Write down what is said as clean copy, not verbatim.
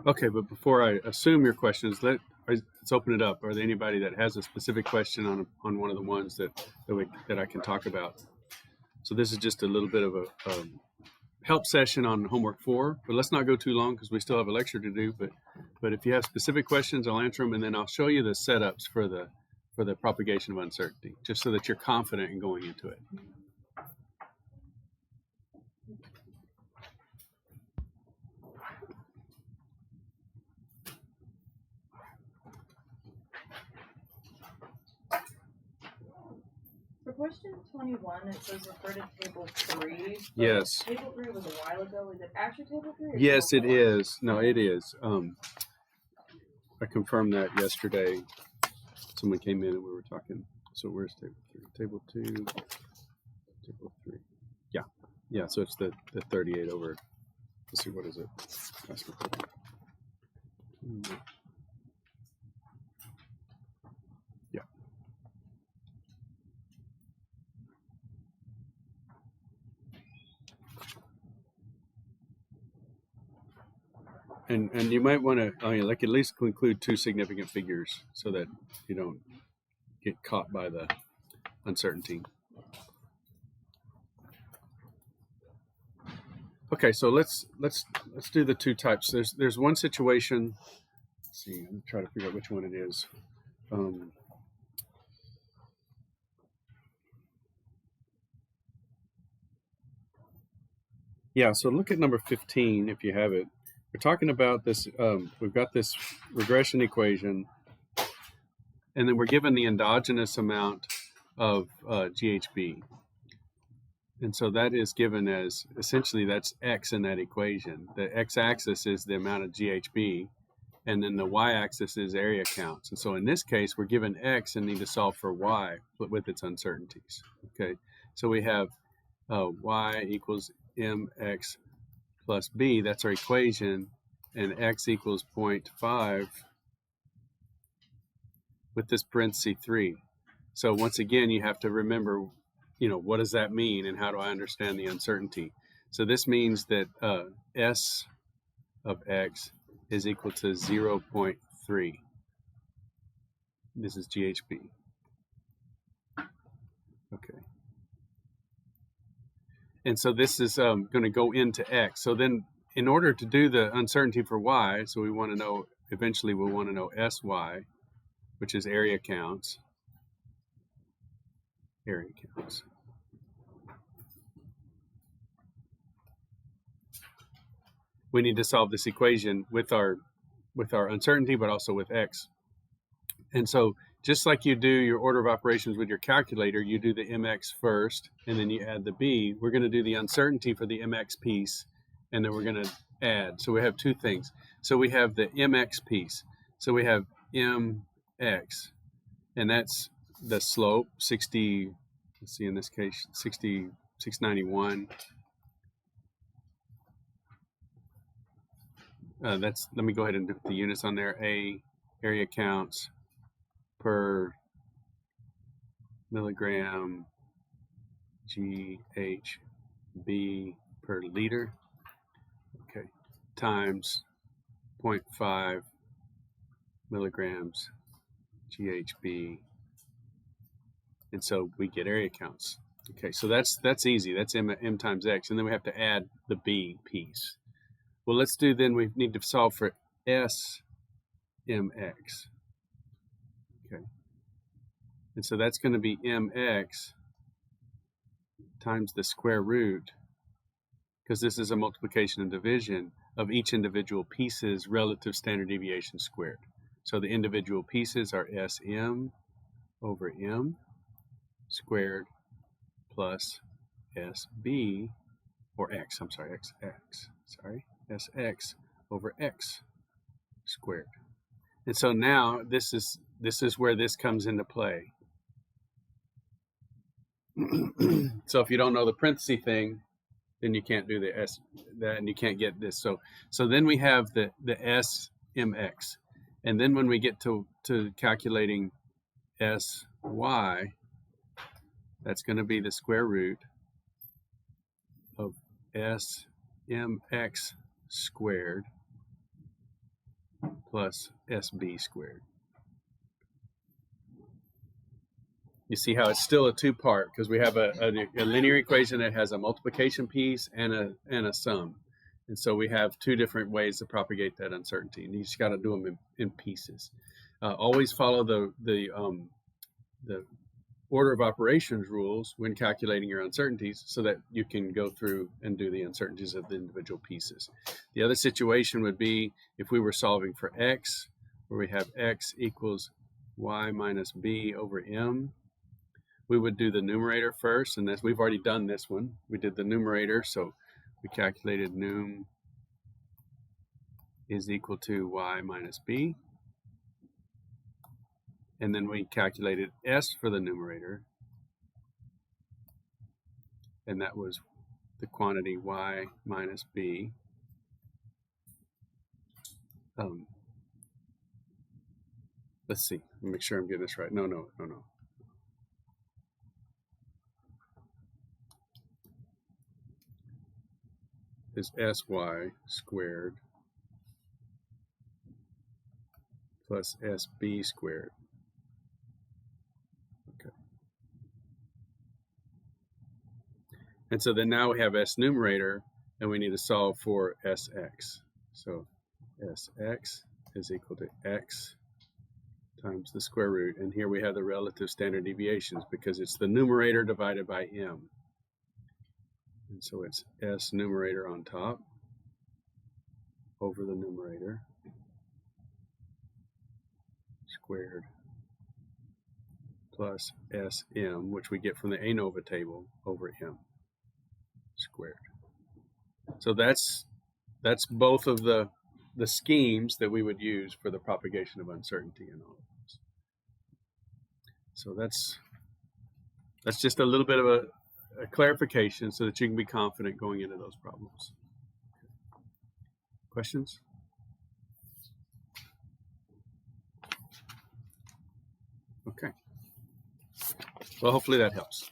Okay, but before I assume your questions, let's open it up. Are there anybody that has a specific question on one of the ones that I can talk about? So this is just a little bit of a help session on homework 4, but let's not go too long because we still have a lecture to do. But if you have specific questions, I'll answer them, and then I'll show you the setups for the propagation of uncertainty, just so that you're confident in going into it. For question 21, it says refer to table 3. Yes. Table 3 was a while ago. Is it actually table 3? Yes, it is. No, it is. I confirmed that yesterday. Someone came in and we were talking. So where's table 3? Table 2. Table 3. Yeah. Yeah, so it's the 38 over. Let's see, what is it? Yeah. And you might want to, like at least include 2 significant figures so that you don't get caught by the uncertainty. Okay, so let's do the 2 types. There's one situation. Let's see, I'm trying to figure out which one it is. Yeah, so look at number 15 if you have it. We're talking about this. We've got this regression equation, and then we're given the endogenous amount of GHB. And so that is given as, essentially that's X in that equation. The X-axis is the amount of GHB, and then the Y-axis is area counts. And so in this case, we're given X and need to solve for Y with its uncertainties. Okay, so we have Y equals mx plus b, that's our equation, and x equals 0.5 with this parenthesis 3. So once again, you have to remember, what does that mean and how do I understand the uncertainty? So this means that S of x is equal to 0.3. This is GHB. Okay. And so this is going to go into x. So then in order to do the uncertainty for y, so we want to know, eventually we'll want to know SY, which is area counts. Area counts. We need to solve this equation with our uncertainty, but also with x. And so just like you do your order of operations with your calculator, you do the mx first, and then you add the b. We're going to do the uncertainty for the mx piece, and then we're going to add. So we have 2 things. So we have the mx piece. So we have mx, and that's the slope, 60, let's see, in this case, 691. Let me go ahead and put the units on there. A, area counts per milligram GHB per liter, okay, times 0.5 milligrams GHB, and so we get area counts. Okay, so that's easy. That's m times x, and then we have to add the b piece. Well, let's do then. We need to solve for S mx. Okay, and so that's going to be mx times the square root, because this is a multiplication and division of each individual piece's relative standard deviation squared. So the individual pieces are Sm over m squared plus Sb, or x, I'm sorry, Sx over x squared. And so now this is where this comes into play. So if you don't know the parenthesis thing, then you can't do the S, that, and you can't get this. So then we have the S mx, and then when we get to calculating SY, that's going to be the square root of S mx squared plus SB squared. You see how it's still a two-part because we have a linear equation that has a multiplication piece and a sum. And so we have two different ways to propagate that uncertainty, and you just got to do them in pieces. Always follow the order of operations rules when calculating your uncertainties so that you can go through and do the uncertainties of the individual pieces. The other situation would be if we were solving for x, where we have x equals y minus b over m. We would do the numerator first, and we've already done this one. We did the numerator, so we calculated num is equal to y minus b. And then we calculated s for the numerator, and that was the quantity y minus b. Let's see, make sure I'm getting this right. No. Is sy squared plus sb squared. Okay. And so then now we have s numerator, and we need to solve for sx. So sx is equal to x times the square root. And here we have the relative standard deviations because it's the numerator divided by m. And so it's s numerator on top over the numerator squared plus sm, which we get from the ANOVA table, over m squared. So that's both of the schemes that we would use for the propagation of uncertainty in all of this. So that's just a little bit of a clarification so that you can be confident going into those problems. Questions? Okay. Well, hopefully that helps.